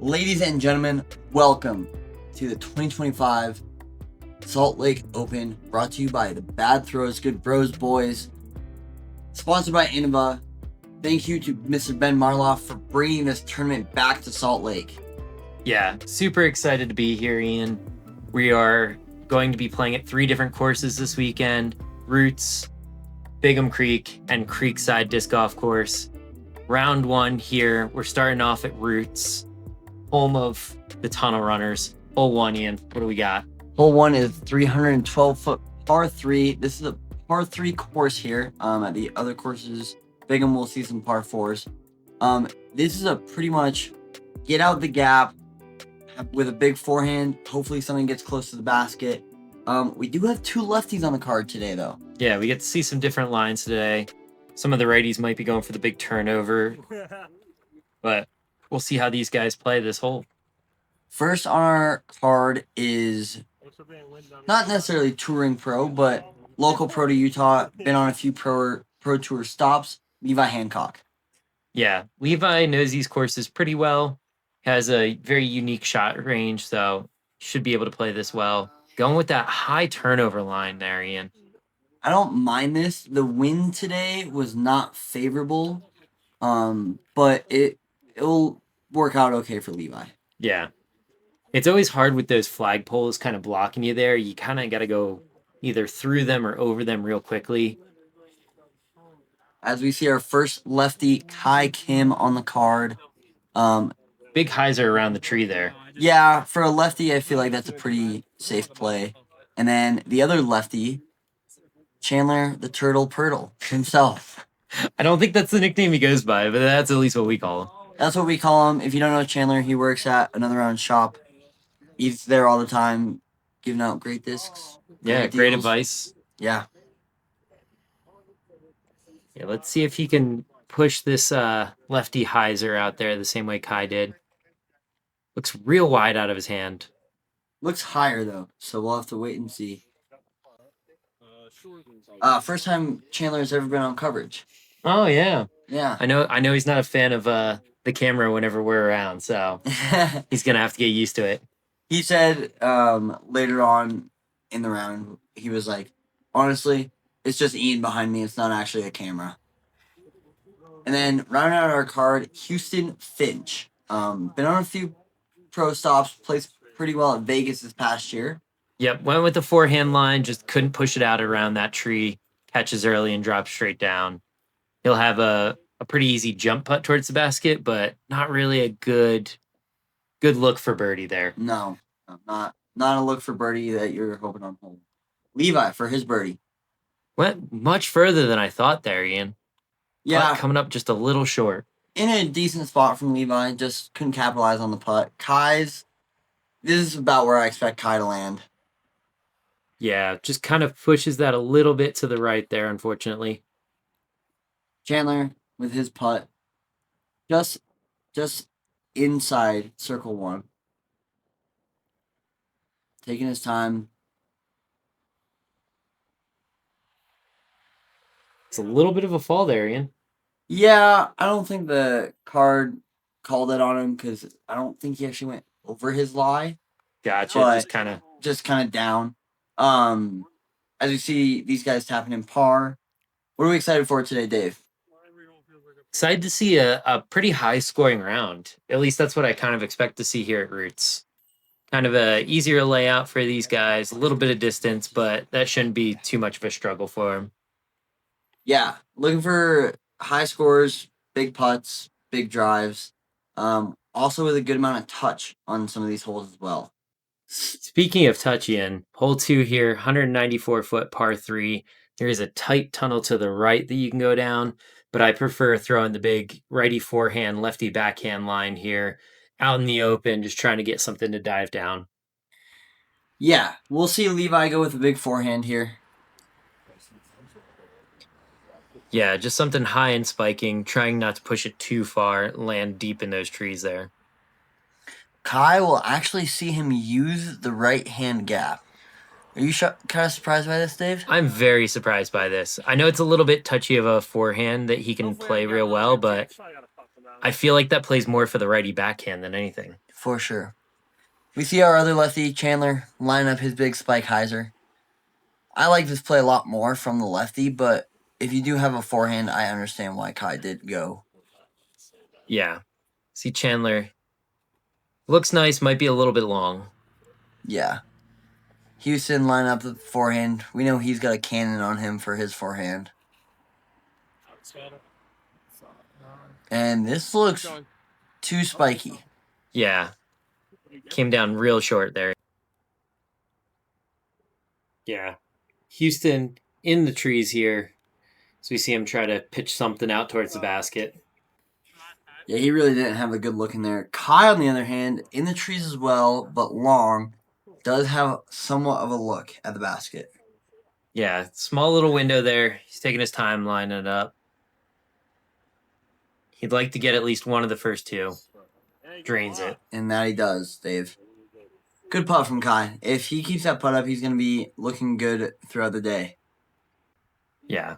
Ladies and gentlemen, welcome to the 2025 Salt Lake Open, brought to you by the Bad Throws Good Bros Boys, sponsored by Innova. Thank you to Mr. Ben Marloff for bringing this tournament back to Salt Lake. Yeah, super excited to be here, Ian. We are going to be playing at 3 different courses this weekend: Roots, Bigham Creek, and Creekside Disc Golf Course. Round 1 here, we're starting off at Roots, home of the Tunnel Runners. Hole 1, Ian, what do we got? Hole 1 is 312-foot par 3. This is a par 3 course here. At the other courses, Bigham will see some par 4s. This is a pretty much get out the gap with a big forehand. Hopefully something gets close to the basket. We do have 2 lefties on the card today, though. Yeah, we get to see some different lines today. Some of the righties might be going for the big turnover, but we'll see how these guys play this hole. First on our card is not necessarily touring pro, but local pro to Utah. Been on a few pro tour stops. Levi Hancock. Yeah, Levi knows these courses pretty well. Has a very unique shot range, so should be able to play this well. Going with that high turnover line there, Ian. I don't mind this. The wind today was not favorable, but it'll work out okay for Levi. Yeah. It's always hard with those flagpoles kind of blocking you there. You kind of got to go either through them or over them real quickly. As we see our first lefty, Kai Kim, on the card. Big hyzer around the tree there. Yeah, for a lefty, I feel like that's a pretty safe play. And then the other lefty, Chandler the Turtle Purtle himself. I don't think that's the nickname he goes by, but that's at least what we call him. That's what we call him. If you don't know Chandler, he works at Another Round shop. He's there all the time, giving out great discs. Yeah, great advice. Yeah. Yeah, let's see if he can push this lefty hyzer out there the same way Kai did. Looks real wide out of his hand. Looks higher, though, so we'll have to wait and see. First time Chandler's ever been on coverage. Oh, yeah. Yeah. I know he's not a fan of the camera whenever we're around, so he's going to have to get used to it. He said later on in the round, he was like, honestly, it's just Ian behind me. It's not actually a camera. And then rounding out our card, Houston Finch. Been on a few pro stops, plays pretty well at Vegas this past year. Yep, went with the forehand line, just couldn't push it out around that tree. Catches early and drops straight down. He'll have a pretty easy jump putt towards the basket, but not really a good look for birdie there. No, not a look for birdie that you're hoping on home. Levi for his birdie. Went much further than I thought there, Ian. Yeah. Putt coming up just a little short. In a decent spot from Levi, just couldn't capitalize on the putt. This is about where I expect Kai to land. Yeah, just kind of pushes that a little bit to the right there, unfortunately. Chandler with his putt. Just inside circle 1. Taking his time. It's a little bit of a fall there, Ian. Yeah, I don't think the card called it on him because I don't think he actually went over his lie. Gotcha. Just kind of down. As we see these guys tapping in par. What are we excited for today, Dave? Excited to see a pretty high scoring round. At least that's what I kind of expect to see here at Roots. Kind of a easier layout for these guys, a little bit of distance, but that shouldn't be too much of a struggle for them. Yeah, looking for high scores, big putts, big drives. Also with a good amount of touch on some of these holes as well. Speaking of touch, Ian, hole 2 here, 194-foot par 3. There is a tight tunnel to the right that you can go down. but I prefer throwing the big righty forehand, lefty backhand line here out in the open, just trying to get something to dive down. Yeah, we'll see Levi go with a big forehand here. Yeah, just something high and spiking, trying not to push it too far, land deep in those trees there. Kai will actually see him use the right hand gap. Are you kind of surprised by this, Dave? I'm very surprised by this. I know it's a little bit touchy of a forehand that he can play real well, but I feel like that plays more for the righty backhand than anything. For sure. We see our other lefty, Chandler, line up his big spike hyzer. I like this play a lot more from the lefty, but if you do have a forehand, I understand why Kai did go. Yeah. See Chandler. Looks nice, might be a little bit long. Yeah. Houston line up the forehand. We know he's got a cannon on him for his forehand. And this looks too spiky. Yeah. Came down real short there. Yeah. Houston in the trees here. So we see him try to pitch something out towards the basket. Yeah, he really didn't have a good look in there. Kai, on the other hand, in the trees as well, but long, does have somewhat of a look at the basket. Yeah, small little window there. He's taking his time lining it up. He'd like to get at least one of the first two. Drains it. And that he does, Dave. Good putt from Kai. If he keeps that putt up, he's going to be looking good throughout the day. Yeah.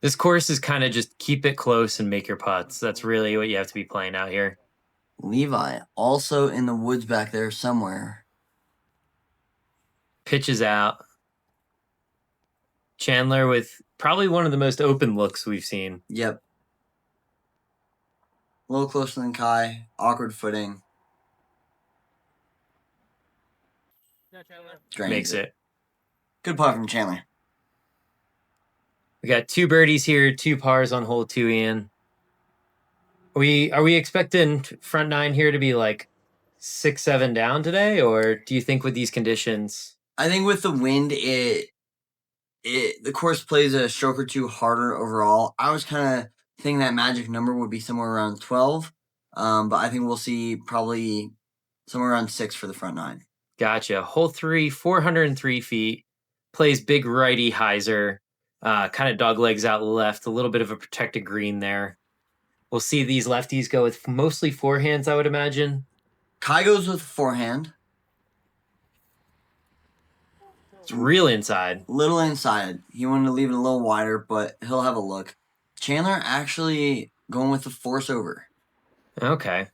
This course is kind of just keep it close and make your putts. That's really what you have to be playing out here. Levi, also in the woods back there somewhere. Pitches out. Chandler with probably one of the most open looks we've seen. Yep. A little closer than Kai. Awkward footing. Makes it. Good putt from Chandler. We got two birdies here, two pars on hole 2, Ian. Are we expecting front nine here to be like 6-7 down today, or do you think with these conditions? I think with the wind, the course plays a stroke or two harder overall. I was kind of thinking that magic number would be somewhere around 12, but I think we'll see probably somewhere around 6 for the front nine. Gotcha. Hole 3, 403 feet. Plays big righty hyzer. Kind of dog legs out left. A little bit of a protected green there. We'll see these lefties go with mostly forehands, I would imagine. Kai goes with forehand. It's real inside. Little inside. He wanted to leave it a little wider, but he'll have a look. Chandler actually going with the force over. Okay.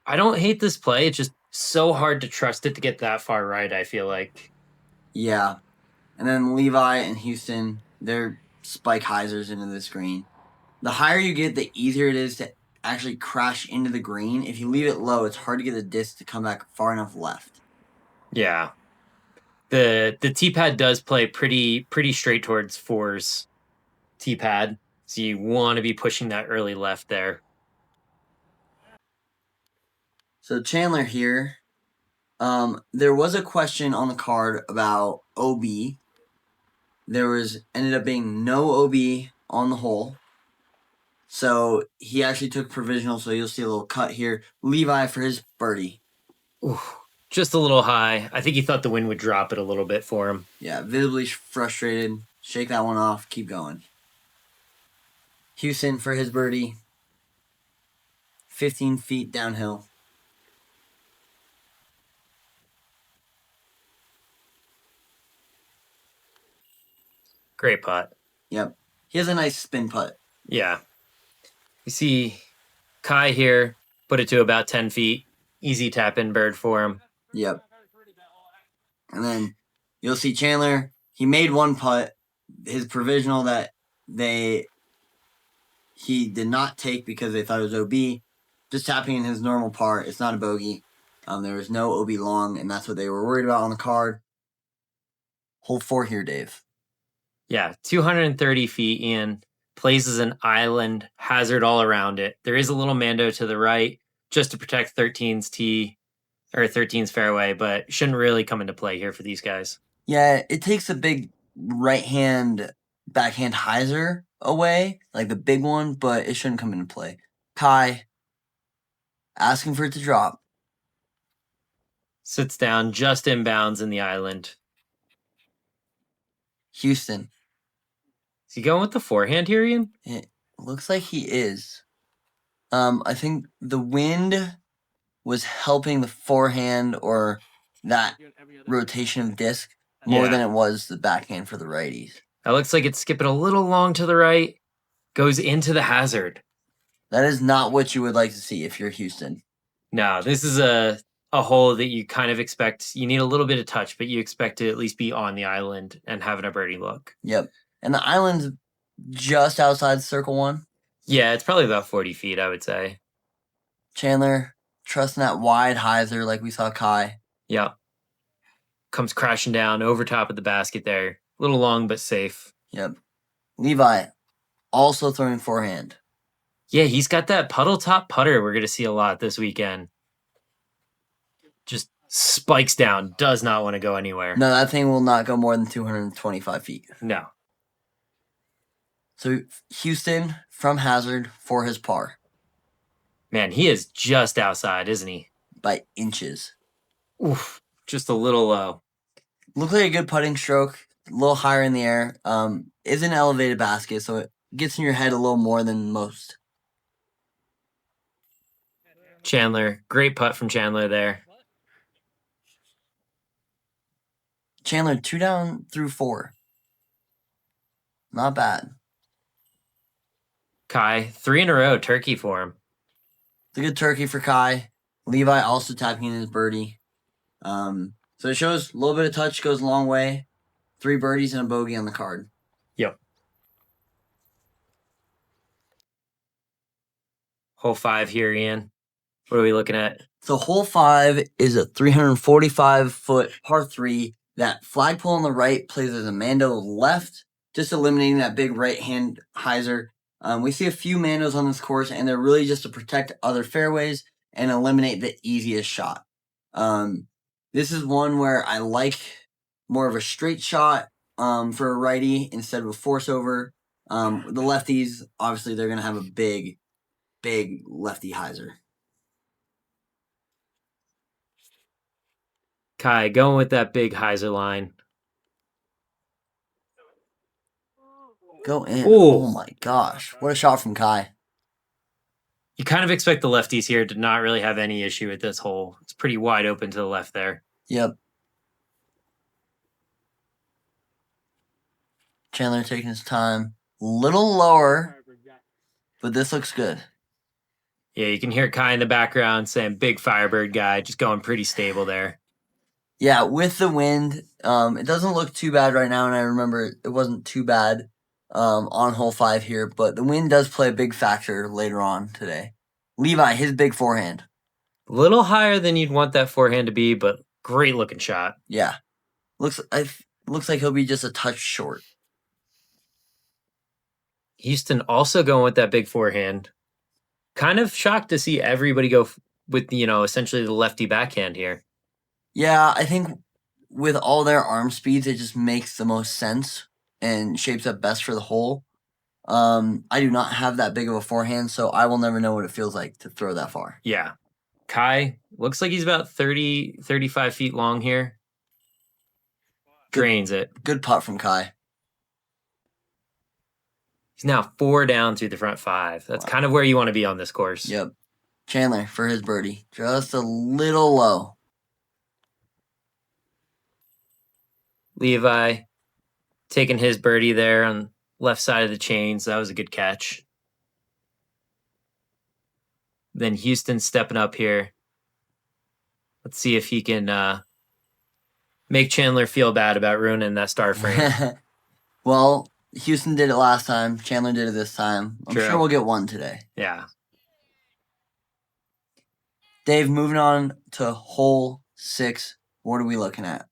I don't hate this play. It's just so hard to trust it to get that far right, I feel like. Yeah. And then Levi and Houston, they're spike hyzers into this green. The higher you get, the easier it is to actually crash into the green. If you leave it low, it's hard to get the disc to come back far enough left. Yeah. The T-pad does play pretty straight towards 4's T-pad. So you want to be pushing that early left there. So Chandler here, there was a question on the card about OB. There ended up being no OB on the hole. So he actually took provisional, so you'll see a little cut here. Levi for his birdie. Ooh, just a little high. I think he thought the wind would drop it a little bit for him. Yeah, visibly frustrated. Shake that one off. Keep going. Houston for his birdie. 15 feet downhill. Great putt. Yep. He has a nice spin putt. Yeah. You see Kai here, put it to about 10 feet. Easy tap in bird for him. Yep. And then you'll see Chandler. He made one putt. His provisional that he did not take because they thought it was OB. Just tapping in his normal par. It's not a bogey. There was no OB long, and that's what they were worried about on the card. Hole 4 here, Dave. Yeah, 230 feet in. Plays as an island, hazard all around it. There is a little mando to the right just to protect 13's tee or 13's fairway, but shouldn't really come into play here for these guys. Yeah, it takes a big right hand backhand hyzer, away, like the big one, but it shouldn't come into play. Kai, asking for it to drop. Sits down just inbounds in the island. Houston. Is he going with the forehand here, Ian? It looks like he is. I think the wind was helping the forehand or that rotation of disc more Yeah. than it was the backhand for the righties. That looks like it's skipping a little long to the right. Goes into the hazard. That is not what you would like to see if you're Houston. No, this is a hole that you kind of expect. You need a little bit of touch, but you expect to at least be on the island and having a birdie look. Yep. And the island's just outside circle one. Yeah, it's probably about 40 feet, I would say. Chandler trusting that wide hyzer like we saw Kai. Yeah. Comes crashing down over top of the basket there. A little long, but safe. Yep. Levi also throwing forehand. Yeah, he's got that puddle top putter we're going to see a lot this weekend. Just spikes down. Does not want to go anywhere. No, that thing will not go more than 225 feet. No. So Houston from hazard for his par Man, he is just outside, isn't he? by inches. Oof. Just a little low. Looks like a good putting stroke. A little higher in the air. Is an elevated basket, so it gets in your head a little more than most. Chandler. Great putt from Chandler there. Chandler 2 down through 4. Not bad. Kai. 3 in a row. Turkey for him. It's a good turkey for Kai. Levi also tapping in his birdie. So it shows a little bit of touch goes a long way. 3 birdies and a bogey on the card. Yep. Hole 5 here, Ian. What are we looking at? So hole 5 is a 345-foot par 3. That flagpole on the right plays as a Mando left, just eliminating that big right-hand hyzer. We see a few Mandos on this course, and they're really just to protect other fairways and eliminate the easiest shot. This is one where I like more of a straight shot for a righty instead of a force over. The lefties, obviously, they're going to have a big lefty hyzer. Kai going with that big hyzer line. Go in. Ooh. Oh my gosh. What a shot from Kai. You kind of expect the lefties here to not really have any issue with this hole. It's pretty wide open to the left there. Yep. Chandler taking his time. Little lower, but this looks good. Yeah, you can hear Kai in the background saying big Firebird guy, just going pretty stable there. Yeah, with the wind, it doesn't look too bad right now, and I remember it wasn't too bad on hole 5 here, but the wind does play a big factor later on today. Levi, his big forehand. A little higher than you'd want that forehand to be, but great looking shot. Yeah. Looks like he'll be just a touch short. Houston also going with that big forehand. Kind of shocked to see everybody go with, essentially the lefty backhand here. Yeah, I think with all their arm speeds, it just makes the most sense and shapes up best for the hole. I do not have that big of a forehand, so I will never know what it feels like to throw that far. Yeah. Kai looks like he's about 30, 35 feet long here. Drains it. Good putt from Kai. He's now 4 down through the front 5. That's kind of where you want to be on this course. Yep. Chandler for his birdie. Just a little low. Levi taking his birdie there on left side of the chains. That was a good catch. Then Houston stepping up here. Let's see if he can make Chandler feel bad about ruining that star frame. Well, Houston did it last time. Chandler did it this time. I'm sure we'll get one today. Yeah. Dave, moving on to hole 6. What are we looking at?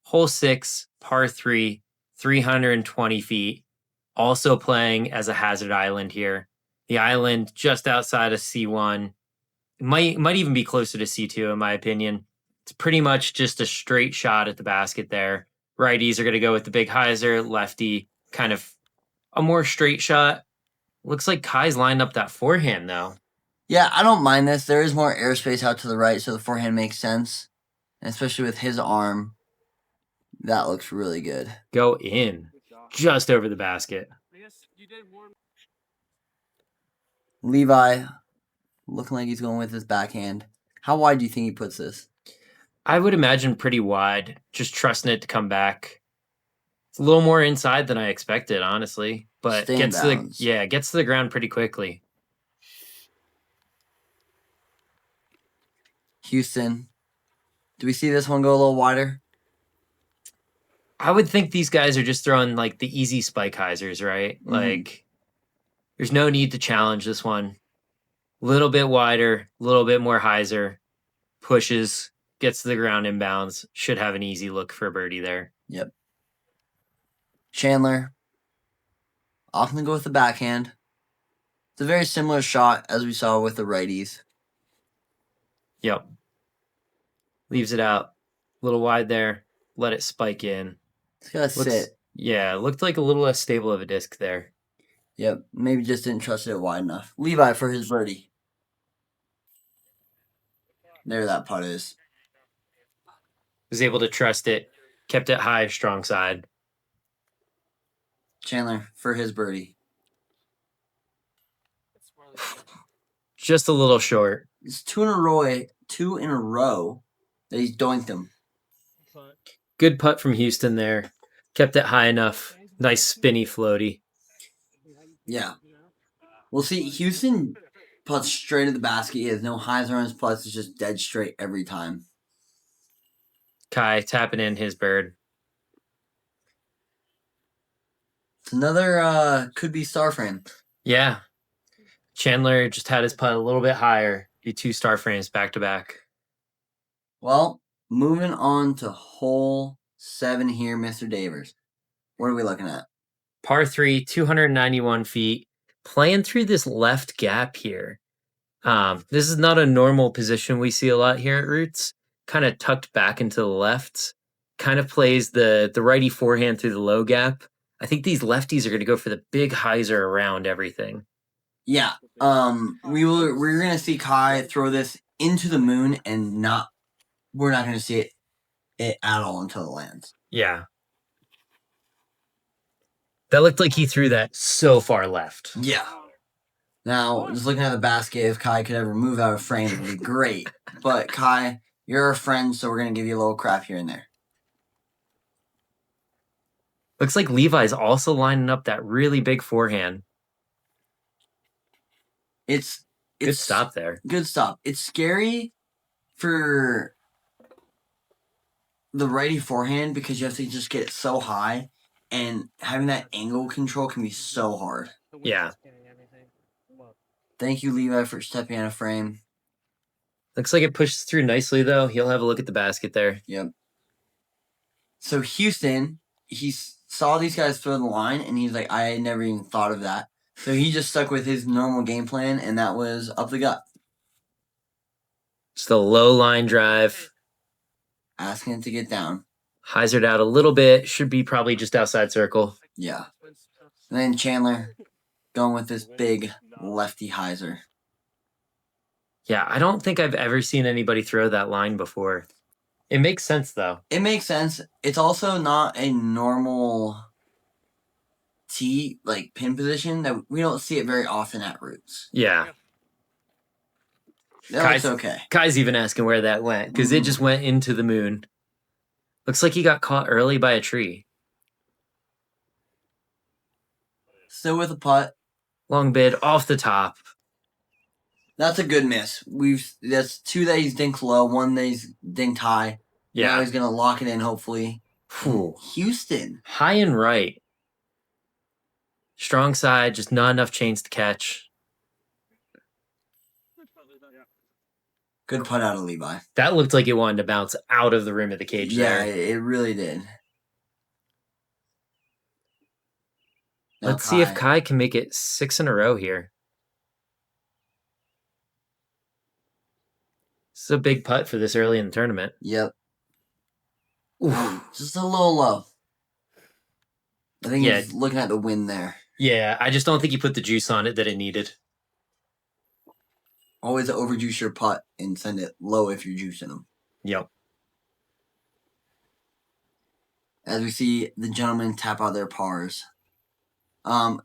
Hole 6, par 3, 320 feet. Also playing as a hazard island here. The island just outside of C1. It might even be closer to C2 in my opinion. It's pretty much just a straight shot at the basket there. Righties are going to go with the big hyzer. Lefty kind of a more straight shot. Looks like Kai's lined up that forehand though. Yeah, I don't mind this. There is more airspace out to the right, so the forehand makes sense. And especially with his arm, that looks really good. Go in. Just over the basket. Levi, looking like he's going with his backhand. How wide do you think he puts this? I would imagine pretty wide, just trusting it to come back. It's a little more inside than I expected, honestly, but Stay in gets to the bounds. gets to the ground pretty quickly. Houston, do we see this one go a little wider? I would think these guys are just throwing like the easy spike hyzers, right? Like, there's no need to challenge this one. A little bit wider, a little bit more hyzer, pushes, gets to the ground inbounds. Should have an easy look for a birdie there. Yep. Chandler, often go with the backhand. It's a very similar shot as we saw with the righties. Yep. Leaves it out. A little wide there. Let it spike in. It's gotta sit. Yeah, looked like a little less stable of a disc there. Yep. Maybe just didn't trust it wide enough. Levi for his birdie. There that putt is. Was able to trust it. Kept it high, strong side. Chandler for his birdie. Just a little short. It's two in a row that he's doinked him. Good putt from Houston there. Kept it high enough. Nice spinny floaty. Yeah. We'll see. Houston putts straight at the basket. He has no hyzer on his putts. It's just dead straight every time. Kai tapping in his bird. It's another could be star frame. Yeah. Chandler just had his putt a little bit higher. Be 2 star frames back to back. Well, moving on to hole 7 here, Mr. Davers. What are we looking at? Par 3, 291 feet. Playing through this left gap here. This is not a normal position we see a lot here at Roots. Kind of tucked back into the left. Kind of plays the righty forehand through the low gap. I think these lefties are going to go for the big hyzer around everything. Yeah. We're gonna see Kai throw this into the moon and we're not gonna see it at all until it lands. Yeah. That looked like he threw that so far left. Yeah. Now, just looking at the basket, if Kai could ever move out of frame, it would be great. But Kai, you're a friend, so we're gonna give you a little crap here and there. Looks like Levi's also lining up that really big forehand. It's good stop there. Good stop. It's scary for the righty forehand because you have to just get it so high, and having that angle control can be so hard. Yeah. Thank you, Levi, for stepping out of frame. Looks like it pushes through nicely, though. He'll have a look at the basket there. Yep. So Houston, he saw these guys throw the line, and he's like, I never even thought of that. So he just stuck with his normal game plan, and that was up the gut. Just a low line drive. Asking it to get down. Hyzered out a little bit. Should be probably just outside circle. Yeah. And then Chandler going with this big lefty hyzer. Yeah, I don't think I've ever seen anybody throw that line before. It makes sense, though. It makes sense. It's also not a normal tee, like pin position that we don't see it very often at Roots. Yeah. That's okay. Kai's even asking where that went because it just went into the moon. Looks like he got caught early by a tree. Still with a putt. Long bid off the top. That's a good miss. That's 2 that he's dinked low, 1 that he's dinked high. Yeah. Now he's gonna lock it in, hopefully. Whew. Houston. High and right. Strong side, just not enough chains to catch. Good putt out of Levi. That looked like it wanted to bounce out of the rim of the cage there. Yeah, it really did. Let's see if Kai can make it 6 in a row here. This is a big putt for this early in the tournament. Yep. Ooh, just a little low. I think he's looking at the wind there. Yeah, I just don't think he put the juice on it that it needed. Always overjuice your putt and send it low if you're juicing them. Yep. As we see the gentlemen tap out their pars.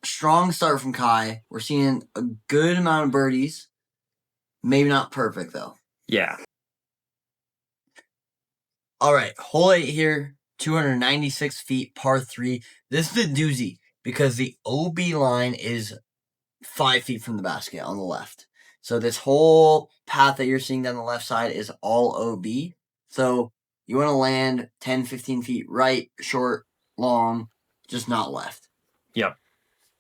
Strong start from Kai. We're seeing a good amount of birdies. Maybe not perfect, though. Yeah. All right, hole 8 here, 296 feet, par 3. This is a doozy because the OB line is 5 feet from the basket on the left. So this whole path that you're seeing down the left side is all OB. So you want to land 10, 15 feet right, short, long, just not left. Yep.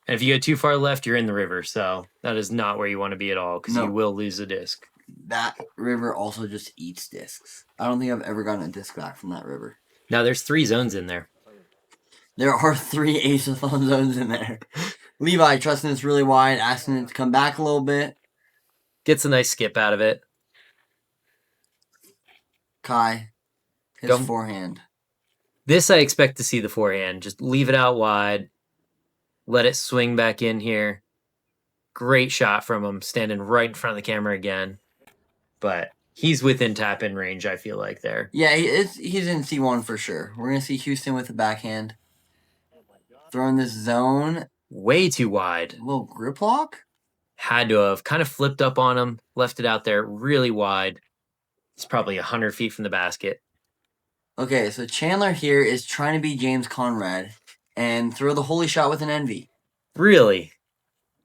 And if you go too far left, you're in the river. So that is not where you want to be at all because you will lose a disc. That river also just eats discs. I don't think I've ever gotten a disc back from that river. Now, there's 3 zones in there. There are 3 ace-a-thon zones in there. Levi trusting it's really wide, asking it to come back a little bit. Gets a nice skip out of it. Kai, his forehand. This I expect to see the forehand. Just leave it out wide. Let it swing back in here. Great shot from him, standing right in front of the camera again. But he's within tap-in range, I feel like, there. Yeah, he's in C1 for sure. We're going to see Houston with the backhand. Throwing this zone. Way too wide. A little grip lock? Had to have. Kind of flipped up on him. Left it out there really wide. It's probably 100 feet from the basket. Okay, so Chandler here is trying to be James Conrad and throw the holy shot with an envy. Really?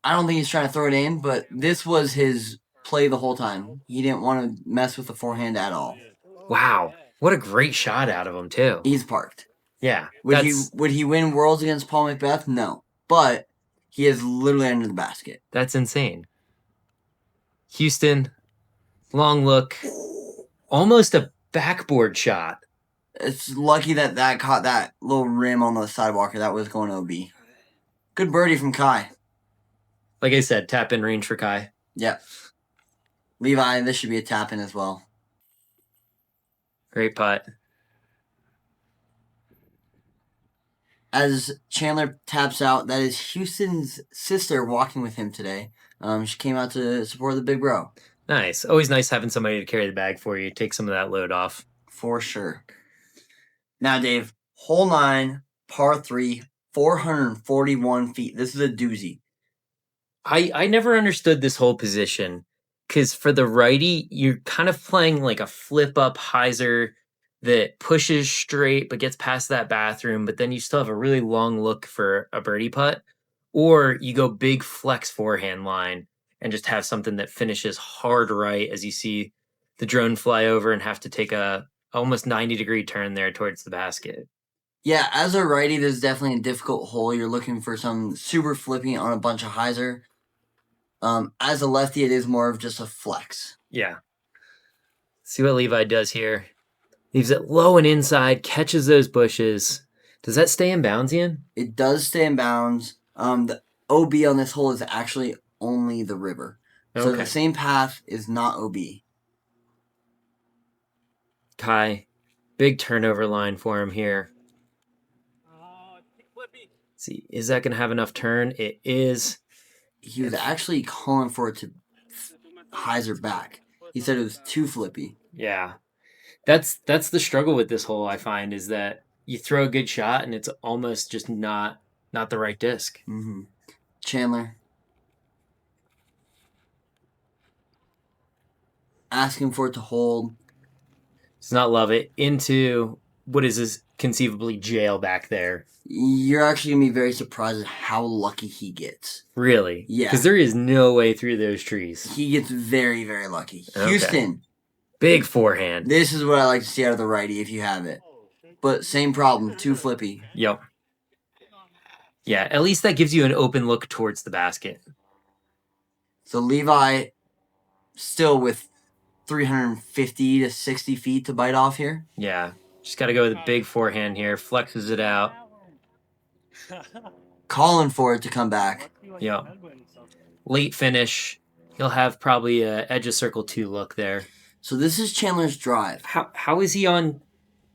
I don't think he's trying to throw it in, but this was his play the whole time. He didn't want to mess with the forehand at all. Wow. What a great shot out of him, too. He's parked. Yeah. Would he win Worlds against Paul Macbeth? No. But he is literally under the basket. That's insane. Houston, long look. Almost a backboard shot. It's lucky that caught that little rim on the sidewalker. That was going OB. Good birdie from Kai. Like I said, tap in range for Kai. Yep. Levi, this should be a tap in as well. Great putt. As Chandler taps out, that is Houston's sister walking with him today. She came out to support the big bro. Nice. Always nice having somebody to carry the bag for you. Take some of that load off. For sure. Now, Dave, hole 9, par 3, 441 feet. This is a doozy. I never understood this whole position because for the righty, you're kind of playing like a flip-up hyzer that pushes straight but gets past that bathroom, but then you still have a really long look for a birdie putt. Or you go big flex forehand line and just have something that finishes hard right as you see the drone fly over and have to take a almost 90-degree turn there towards the basket. Yeah, as a righty, this is definitely a difficult hole. You're looking for some super flipping on a bunch of hyzer. As a lefty, it is more of just a flex. Yeah. See what Levi does here. Leaves it low and inside, catches those bushes. Does that stay in bounds, Ian? It does stay in bounds. The OB on this hole is actually only the river. So Okay. the same path is not OB. Kai, big turnover line for him here. Let's see, is that going to have enough turn? It is. He was actually calling for it to hyzer back. He said it was too flippy. Yeah. That's the struggle with this hole, I find, is that you throw a good shot and it's almost just not the right disc. Mm-hmm. Chandler. Asking for it to hold. Does not love it. Into what is this conceivably jail back there. You're actually going to be very surprised at how lucky he gets. Really? Yeah. Because there is no way through those trees. He gets very, very lucky. Okay. Houston. Big forehand. This is what I like to see out of the righty if you have it. But same problem, too flippy. Yep. Yeah, at least that gives you an open look towards the basket. So Levi still with 350 to 60 feet to bite off here. Yeah, just got to go with a big forehand here. Flexes it out. Calling for it to come back. Yep. Late finish. He'll have probably a edge of circle 2 look there. So this is Chandler's drive. How is he on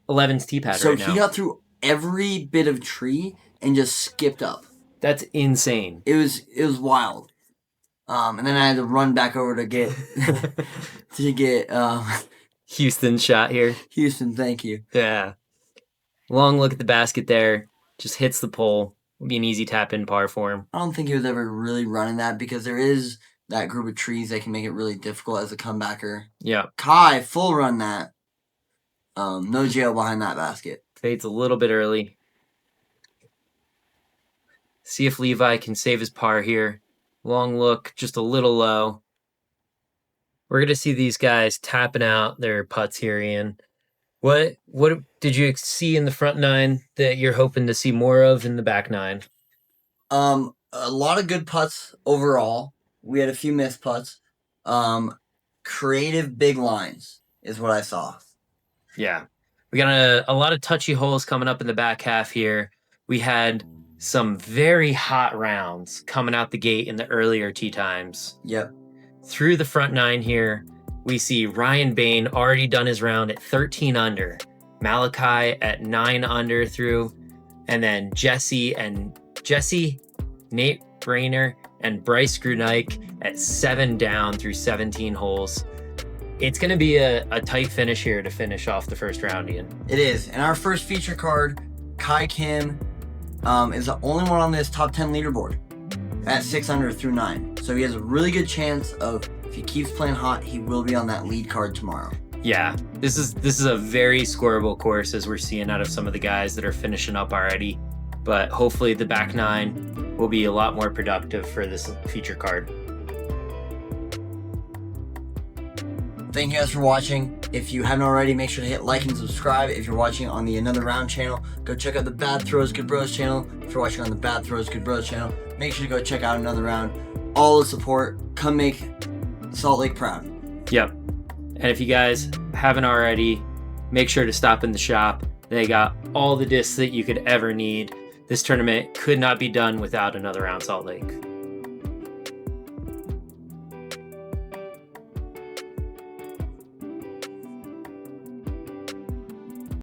11's tee pad so right now? So he got through every bit of tree and just skipped up. That's insane. It was wild. And then I had to run back over to get Houston shot here. Houston. Thank you. Yeah. Long look at the basket there. Just hits the pole. Will be an easy tap in par for him. I don't think he was ever really running that because there is that group of trees that can make it really difficult as a comebacker. Yeah. Kai full run that. No jail behind that basket. Fades a little bit early. See if Levi can save his par here. Long look, just a little low. We're going to see these guys tapping out their putts here, Ian. What did you see in the front nine that you're hoping to see more of in the back nine? A lot of good putts overall. We had a few missed putts. Creative big lines is what I saw. Yeah. We got a lot of touchy holes coming up in the back half here. We had some very hot rounds coming out the gate in the earlier tee times. Yep. Through the front nine here, we see Ryan Bain already done his round at 13 under. Malachi at 9 under through. And then Jesse, Nate Brainer, and Bryce Grunike at 7 down through 17 holes. It's going to be a tight finish here to finish off the first round, Ian. It is. And our first feature card, Kai Kim, is the only one on this top 10 leaderboard at 6 under through 9. So he has a really good chance of, if he keeps playing hot, he will be on that lead card tomorrow. Yeah, this is a very scoreable course as we're seeing out of some of the guys that are finishing up already. But hopefully the back nine will be a lot more productive for this feature card. Thank you guys for watching. If you haven't already, make sure to hit like and subscribe. If you're watching on the Another Round channel, go check out the Bad Throws Good Bros channel. If you're watching on the Bad Throws Good Bros channel, make sure to go check out Another Round. All the support. Come make Salt Lake proud. Yep. And if you guys haven't already, make sure to stop in the shop. They got all the discs that you could ever need. This tournament could not be done without Another Round Salt Lake.